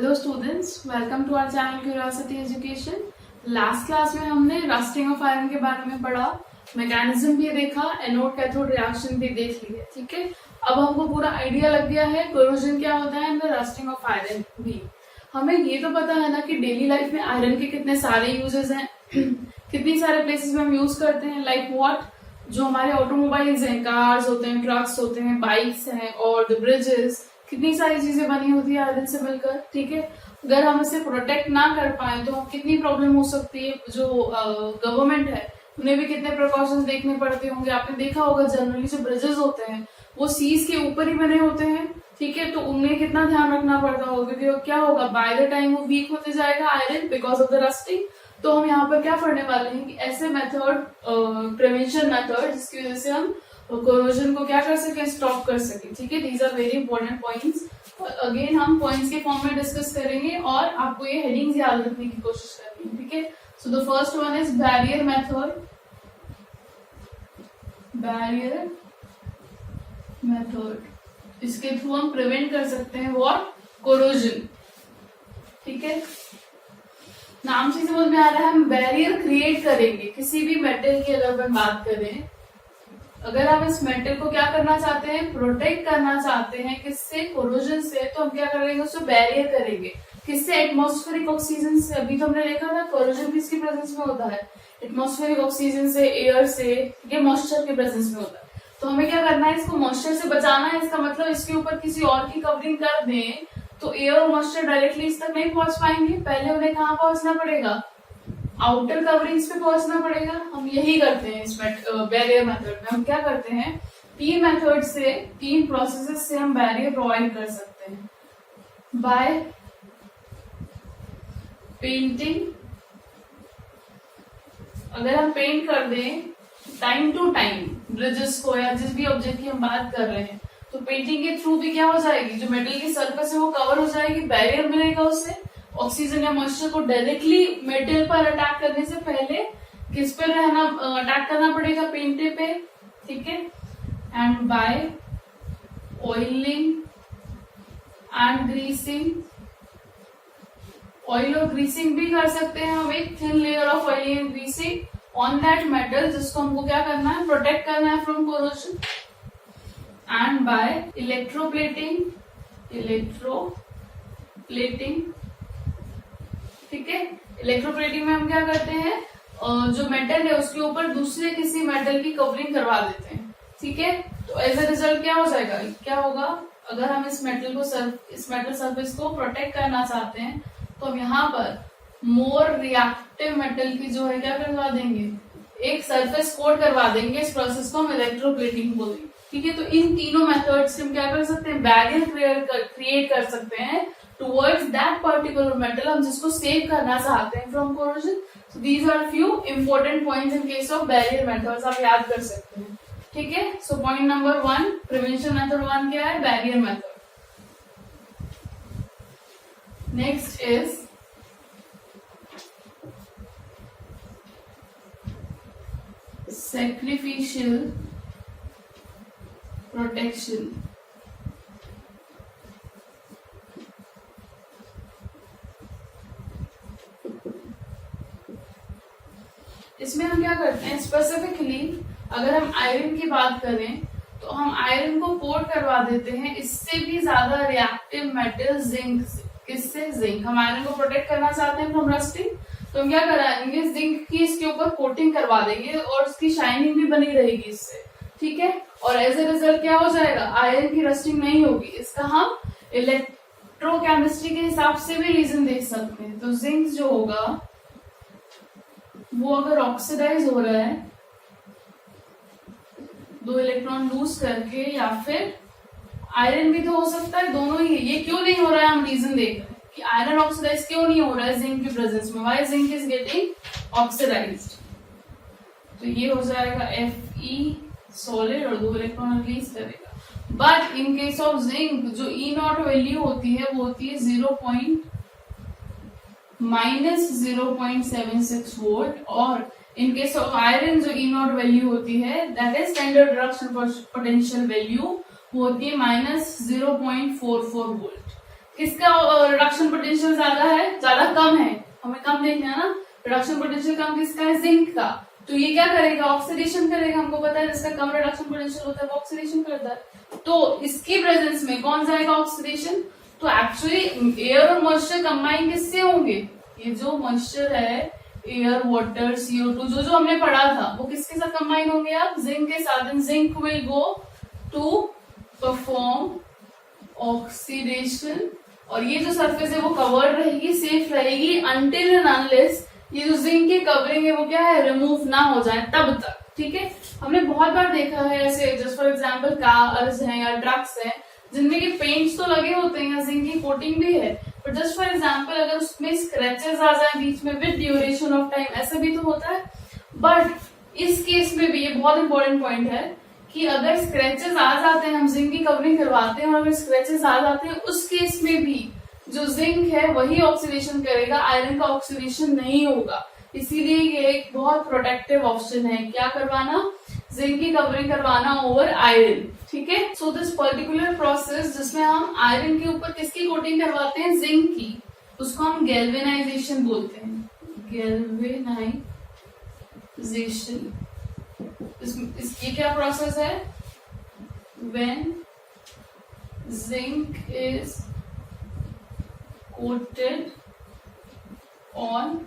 Hello students, welcome to our channel curiosity education. Last class में हमने rusting of iron के बारे में पढ़ा, मैकेनिज्म भी देखा, एनोड कैथोड रिएक्शन भी देख लिया। ठीक है, अब हमको पूरा आइडिया लग गया है कोरोजन क्या होता है एंड रस्टिंग ऑफ आयरन भी। हमें ये तो पता है ना कि डेली लाइफ में आयरन के कितने सारे यूजेस हैं कितनी सारे प्लेसेस में हम यूज करते हैं। लाइक व्हाट, जो हमारे ऑटोमोबाइल्स हैं, कार्स होते हैं, ट्रक्स होते हैं, बाइक्स हैं और द ब्रिजेस, कितनी सारी चीजें बनी होती है आयरन से मिलकर। ठीक है, अगर हम इसे प्रोटेक्ट ना कर पाए तो कितनी प्रॉब्लम हो सकती है। जो गवर्नमेंट है उन्हें भी कितने प्रिकॉशंस देखने पड़ते होंगे। आपने देखा होगा जनरली जो ब्रिजेस होते हैं वो सीज के ऊपर ही बने होते हैं। ठीक है, तो उन्हें कितना ध्यान रखना पड़ता होगा, क्योंकि क्या होगा, बाय द टाइम वो वीक होते जाएगा iron because of the rusting. तो हम यहाँ पर क्या पढ़ने वाले हैं कि ऐसे मेथड, प्रिवेंशन मेथड, जिसकी वजह से हम कोरोजन को क्या कर सके, स्टॉप कर सके। ठीक है, these are very important points. Again हम पॉइंट्स के फॉर्म में डिस्कस करेंगे और आपको ये हेडिंग्स याद रखने की कोशिश करनी है। ठीक है, so the first one is barrier method. Barrier method, इसके थ्रू हम प्रिवेंट कर सकते हैं व्हाट, कोरोजन। ठीक है, नाम से समझ में आ रहा है, हम बैरियर क्रिएट करेंगे किसी भी मेटल की। अगर हम बात करें, अगर हम इस मेटल को क्या करना चाहते हैं, प्रोटेक्ट करना चाहते हैं किससे, कोरोजन से, तो हम क्या करेंगे, उसको बैरियर करेंगे किससे, एटमॉस्फेरिक ऑक्सीजन से। अभी तो हमने देखा था कोरोजन किसकी प्रेजेंस में होता है, एटमॉस्फेरिक ऑक्सीजन से, एयर से, ये मॉइस्चर के प्रेजेंस में होता है। तो हमें क्या करना है, इसको मॉइस्चर से बचाना है। इसका मतलब इसके ऊपर किसी और की कवरिंग कर दें तो एयर और मॉइस्चर डायरेक्टली इस तक नहीं पहुंच पाएंगे। पहले उन्हें कहाँ पहुंचना पड़ेगा, आउटर कवरिंग्स पे पहुंचना पड़ेगा। हम यही करते हैं इस बैरियर मेथड में। हम क्या करते हैं, तीन मेथड से, तीन प्रोसेसेस से हम बैरियर प्रोवाइड कर सकते हैं। बाय पेंटिंग, अगर हम पेंट कर दें टाइम टू टाइम ब्रिजेस को या जिस भी ऑब्जेक्ट की हम बात कर रहे हैं, तो पेंटिंग के थ्रू भी क्या हो जाएगी, जो मेटल की सरफेस है वो कवर हो जाएगी, बैरियर मिलेगा उससे। ऑक्सीजन या मॉइस्चर को डायरेक्टली मेटल पर अटैक करने से पहले किस पर रहना, अटैक करना पड़ेगा, पेंटे पे। ठीक है, and by oiling and greasing, oil और ग्रीसिंग भी कर सकते हैं हम, एक thin layer of oiling and greasing on that metal, जिसको हमको क्या करना है, प्रोटेक्ट करना है from corrosion. And by electroplating, electroplating. ठीक है, इलेक्ट्रोप्लेटिंग में हम क्या करते हैं, जो मेटल है उसके ऊपर दूसरे किसी मेटल की कवरिंग करवा देते हैं। ठीक है, तो एज अ रिजल्ट क्या हो जाएगा, क्या होगा, अगर हम इस मेटल सरफेस को प्रोटेक्ट करना चाहते हैं तो हम यहाँ पर मोर रिएक्टिव मेटल की जो है क्या करवा देंगे, एक सरफेस कोट करवा देंगे। इस प्रोसेस को हम इलेक्ट्रोप्लेटिंग बोलेंगे। ठीक है, तो इन तीनों मेथड से हम क्या कर सकते हैं, बैरियर क्रिएट कर सकते हैं टुवर्ड्स दैट पर्टिकुलर मेटल, हम जिसको सेव करना चाहते हैं from corrosion. So these are few important points in case of barrier methods, आप याद कर सकते हैं। ठीक है, so point number 1, prevention method 1 क्या है, barrier method. Next is sacrificial protection। इसमें हम क्या करते हैं, स्पेसिफिकली अगर हम आयरन की बात करें तो हम आयरन को कोट करवा देते हैं इससे भी ज्यादा रिएक्टिव मेटल जिंक से। किससे, जिंक। हम आयरन को प्रोटेक्ट करना चाहते हैं फ्रॉम रस्टिंग, तो हम क्या कराएंगे, जिंक की इसके ऊपर कोटिंग करवा देंगे और उसकी शाइनिंग भी बनी रहेगी इससे। ठीक है, और एज ए रिजल्ट क्या हो जाएगा, आयरन की रस्टिंग नहीं होगी। इसका हम इलेक्ट्रोकेमिस्ट्री के हिसाब से भी रीजन देख सकते हैं। तो जिंक जो होगा वो अगर ऑक्सीडाइज हो रहा है 2 इलेक्ट्रॉन लूज करके, या फिर आयरन भी तो हो सकता है, दोनों ही है। ये क्यों नहीं हो रहा है, हम रीजन देख रहे हैं कि आयरन ऑक्सीडाइज क्यों नहीं हो रहा है जिंक की प्रेजेंस में। Why zinc is getting oxidized, तो ये हो जाएगा Fe सॉलिड और 2 इलेक्ट्रॉन रिलीज करेगा। But in case of zinc जो E0 वैल्यू होती है वो होती है -0.76 वोल्ट, और इन केस ऑफ आयरन जो E0 वैल्यू होती है that is standard reduction potential value, वो होती है -0.44 वोल्ट। किसका रिडक्शन पोटेंशियल ज्यादा है, ज्यादा कम है, हमें कम देखना है ना, रिडक्शन पोटेंशियल कम किसका है, जिंक का। तो ये क्या करेगा, ऑक्सीडेशन करेगा। हमको पता है जिसका कम रिडक्शन पोटेंशियल होता है वो ऑक्सीडेशन करता है। तो इसकी प्रेजेंस में कौन जाएगा ऑक्सीडेशन। तो एक्चुअली एयर और मॉइस्चर कंबाइन किससे होंगे, ये जो मॉइस्चर है एयर वाटर CO2 जो जो हमने पढ़ा था वो किसके साथ कंबाइन होंगे, आप जिंक के साथ। Zinc will go to perform oxidation और ये जो सरफेस है वो कवर्ड रहेगी, सेफ रहेगी अनटिल एंड अनलेस ये जो जिंक की कवरिंग है वो क्या है, रिमूव ना हो जाए तब तक। ठीक है, हमने बहुत बार देखा है ऐसे, जस्ट फॉर एग्जाम्पल कार्स हैं या ट्रक्स हैं जिनमें कि पेंट्स तो लगे होते हैं या जिंक की कोटिंग भी है, बट जस्ट फॉर एग्जाम्पल अगर उसमें स्क्रैचेस आ जाए बीच में विद ड्यूरेशन ऑफ टाइम, ऐसा भी तो होता है। बट इस केस में भी ये बहुत इंपॉर्टेंट पॉइंट है कि अगर स्क्रैचेस आ जाते हैं, हम जिंक की कवरिंग करवाते हैं और अगर स्क्रैचेस आ जाते हैं, उस केस में भी जो जिंक है वही ऑक्सीडेशन करेगा, आयरन का ऑक्सीडेशन नहीं होगा। इसीलिए ये एक बहुत प्रोटेक्टिव ऑप्शन है, क्या करवाना, जिंक की कवरिंग करवाना ओवर आयरन। ठीक है, सो दिस पर्टिकुलर प्रोसेस जिसमें हम आयरन के ऊपर किसकी कोटिंग करवाते हैं, जिंक की, उसको हम गैल्वेनाइजेशन बोलते हैं, गैल्वेनाइजेशन। ये क्या प्रोसेस है, when zinc is coated on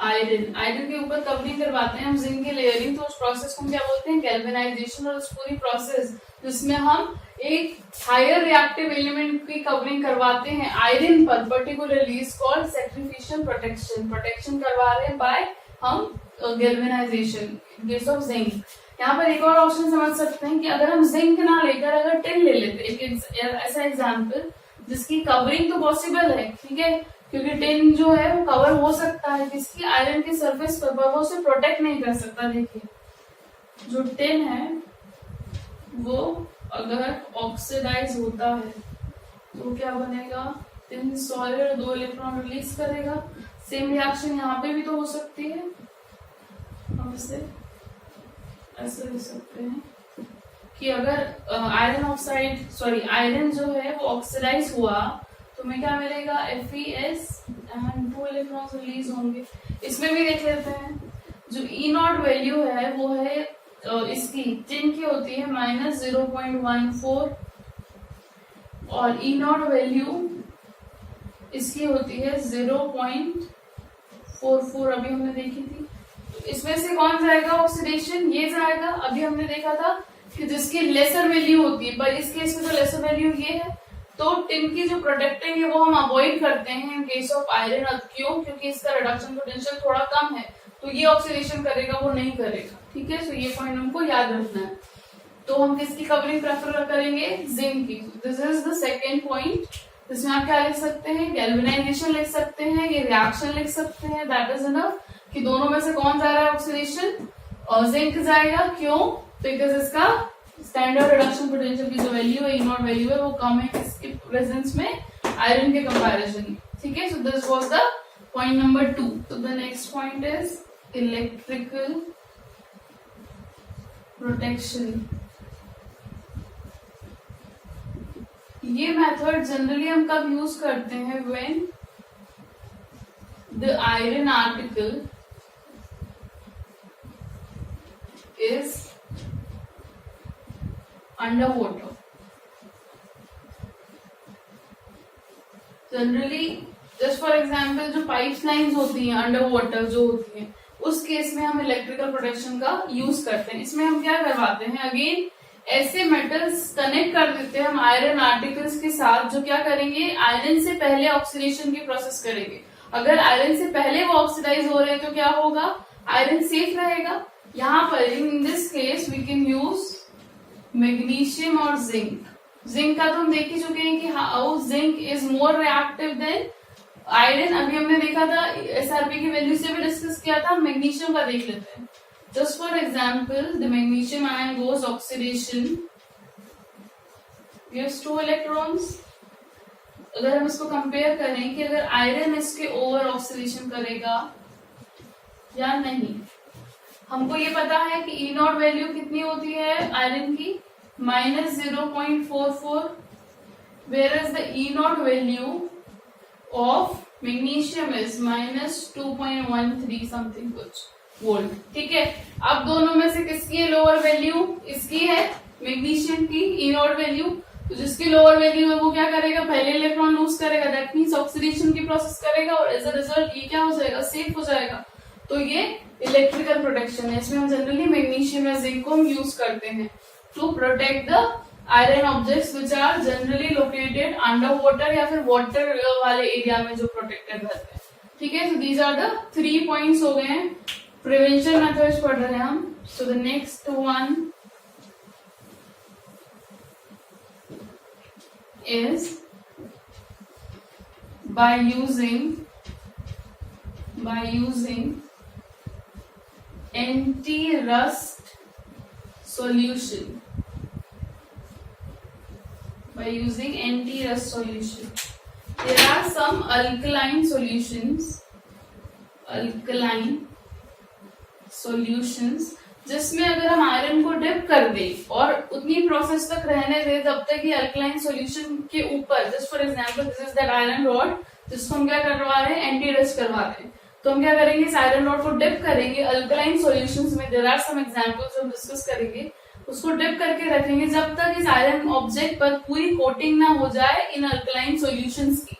iron, iron के ऊपर कवरिंग करवाते हैं हम जिंक की लेयरिंग, तो उस प्रोसेस को हम क्या बोलते हैं, गैल्वेनाइजेशन। और उस पूरी प्रोसेस जिसमें हम एक हायर रिएक्टिव एलिमेंट की कवरिंग करवाते हैं आयरन पर, particularly is called sacrificial protection. Protection करवा रहे हैं बाय हम गैल्वेनाइजेशन केस ऑफ जिंक। यहाँ पर एक और ऑप्शन समझ सकते हैं कि अगर हम जिंक ना लेकर अगर टिन ले लेते, एक ऐसा एग्जाम्पल जिसकी कवरिंग तो पॉसिबल है, ठीक है, क्योंकि टिन जो है वो कवर हो सकता है किसकी, आयरन के सरफेस पर वो उसे प्रोटेक्ट नहीं कर सकता। देखिए जो टिन है वो अगर ऑक्सीडाइज होता है तो क्या बनेगा, टिन सॉलिड 2 इलेक्ट्रॉन रिलीज करेगा। सेम रिएक्शन यहाँ पे भी तो हो सकती है, हम इसे ऐसे लिख सकते हैं कि अगर आयरन ऑक्साइड आयरन जो है वो ऑक्सीडाइज हुआ तो हमें क्या मिलेगा, FeS एंड 2 इलेक्ट्रॉन रिलीज होंगे। इसमें भी देख लेते हैं, जो E0 वैल्यू है वो है इसकी टिन की होती है -0.14 और E0 वैल्यू इसकी होती है 0.44, अभी हमने देखी थी। इसमें से कौन जाएगा ऑक्सीडेशन, ये जाएगा। अभी हमने देखा था कि जिसकी लेसर वैल्यू होती है, पर इस केस में तो लेसर वैल्यू ये है, तो टिन की जो प्रोटेक्टिंग है वो हम अवॉइड करते हैं इन केस ऑफ आयरन। क्यों, क्योंकि इसका रिडक्शन पोटेंशियल थोड़ा कम है, तो ये ऑक्सीडेशन करेगा, वो नहीं करेगा। ठीक है, सो ये पॉइंट हमको याद रखना है। तो हम किसकी कवरिंग प्रेफर करेंगे, जिंक की। This is the second point, जिसमें आप क्या लिख सकते हैं, गैल्वेनाइजेशन लिख सकते हैं, ये रिएक्शन लिख सकते हैं, दैट इज इनफ कि दोनों में से कौन जा रहा है ऑक्सीडेशन, और जिंक जाएगा। क्यों, बिकॉज इसका स्टैंडर्ड रिडक्शन पोटेंशियल की जो वैल्यू है, E0 वैल्यू है, वो कम है किसके प्रेजेंस में, आयरन के कंपैरिजन। ठीक है, so this was the point number 2। तो the next point is electrical protection. ये मेथड जनरली हम कब यूज करते हैं, when the iron article is under water. Generally just for example जो पाइप लाइन्स होती हैं अंडर वाटर जो होती हैं, उस केस में हम इलेक्ट्रिकल प्रोटेक्शन का यूज करते हैं। इसमें हम क्या करवाते हैं, अगेन ऐसे मेटल्स कनेक्ट कर देते हैं हम आयरन आर्टिकल्स के साथ, जो क्या करेंगे, आयरन से पहले ऑक्सीडेशन की प्रोसेस करेंगे। अगर आयरन से पहले वो ऑक्सीडाइज हो रहे हैं तो क्या होगा, आयरन सेफ रहेगा। यहाँ पर in this case we can use magnesium और जिंक। जिंक का तो हम देख ही चुके हैं कि how zinc is more reactive than iron. अभी हमने देखा था SRP की वैल्यू से भी डिस्कस किया था। मैग्नीशियम का देख लेते हैं। Just for example the magnesium ion goes oxidation, gives 2 electrons. अगर हम इसको कंपेयर करें कि अगर आयरन इसके ओवर ऑक्सीडेशन करेगा या नहीं, हमको ये पता है कि E0 वैल्यू कितनी होती है आयरन की, -0.44 whereas the E naught value of magnesium is -2.13 something कुछ वोल्ट। ठीक है, अब दोनों में से किसकी है लोअर वैल्यू? इसकी है, मैग्नीशियम की ई नॉट वैल्यू। तो जिसकी लोअर वैल्यू है वो क्या करेगा? पहले इलेक्ट्रॉन लूज करेगा, दैट मीन्स ऑक्सीडेशन की प्रोसेस करेगा और एज अ रिजल्ट ये क्या हो जाएगा? सेफ हो जाएगा। तो ये इलेक्ट्रिकल प्रोटेक्शन है। इसमें हम जनरली मैग्नीशियम या जिंक को हम यूज करते हैं to protect the iron objects which are generally located under water या फिर वाटर वाले एरिया में जो प्रोटेक्टेड रहते हैं। ठीक है, तो दीज आर द 3 पॉइंट्स हो गए हैं। प्रिवेंशन मेथड्स पढ़ रहे हैं हम। So the next one is by using anti-rust solution. By using anti-rust solution, there are some alkaline solutions जिसमें अगर हम आयरन को डिप कर दें और उतनी प्रोसेस तक रहने दें तब तक ये अल्कलाइन सॉल्यूशन के ऊपर, just for example this is that iron rod जिसको हम क्या करवा रहे हैं? एंटी रस्ट करवा रहे हैं। तो हम क्या करेंगे? इस आयरन रॉड को डिप करेंगे अल्कलाइन सॉल्यूशंस में। देयर आर सम एग्जांपल्स हम डिस्कस करेंगे। उसको डिप करके रखेंगे जब तक इस आयरन ऑब्जेक्ट पर पूरी कोटिंग ना हो जाए इन अल्कलाइन सॉल्यूशंस की।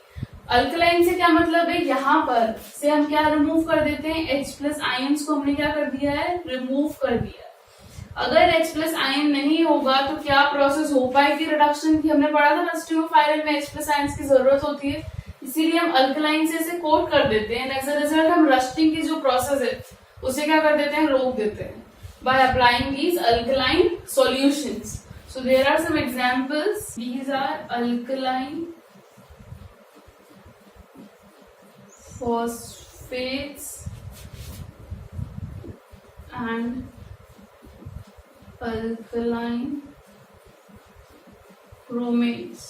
अल्कलाइन से क्या मतलब है? यहाँ पर से हम क्या रिमूव कर देते हैं? H+ आयंस को हमने क्या कर दिया है? रिमूव कर दिया है। अगर H+ आयन नहीं होगा तो क्या प्रोसेस हो पाएगी रिडक्शन की? हमने पढ़ा था रस्टिंग ऑफ आयरन में H+ आयंस की जरूरत होती है, इसीलिए हम अल्कलाइन से इसे कोट कर देते हैं। एज अ रिजल्ट हम रस्टिंग की जो प्रोसेस है उसे क्या कर देते हैं? रोक देते हैं by applying these alkaline solutions. So there are some examples. These are alkaline phosphates and alkaline chromates।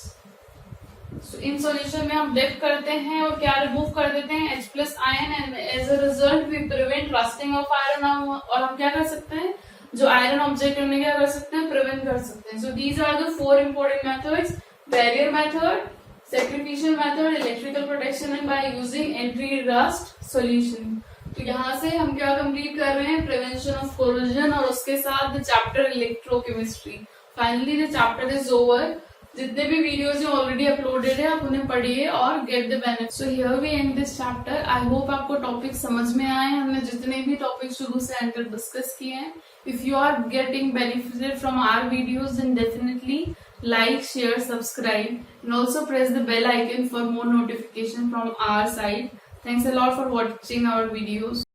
So, in solution में हम डिप करते हैं और क्या रिमूव कर देते हैं? H+ ion and as a result we prevent rusting of iron. और हम क्या कर सकते हैं? जो आयरन ऑब्जेक्ट उन्हें क्या कर सकते हैं? प्रिवेंट कर सकते हैं। So these are the 4 important methods: barrier method, sacrificial method, electrical protection and by using anti-rust solution। तो यहाँ से हम क्या कंप्लीट कर रहे हैं? प्रिवेंशन ऑफ कोरोजन और उसके साथ the chapter electrochemistry. Finally the chapter is over. जितने भी वीडियोस जो ऑलरेडी अपलोडेड है आप उन्हें पढ़िए और get the benefit. So here we end this chapter. I hope आपको टॉपिक समझ में आए। हमने जितने भी टॉपिक शुरू से एंड तक डिस्कस किए हैं, if you are getting benefited from our videos then definitely like, share, subscribe and also press the bell icon for more notification from our side. Thanks a lot for watching our videos.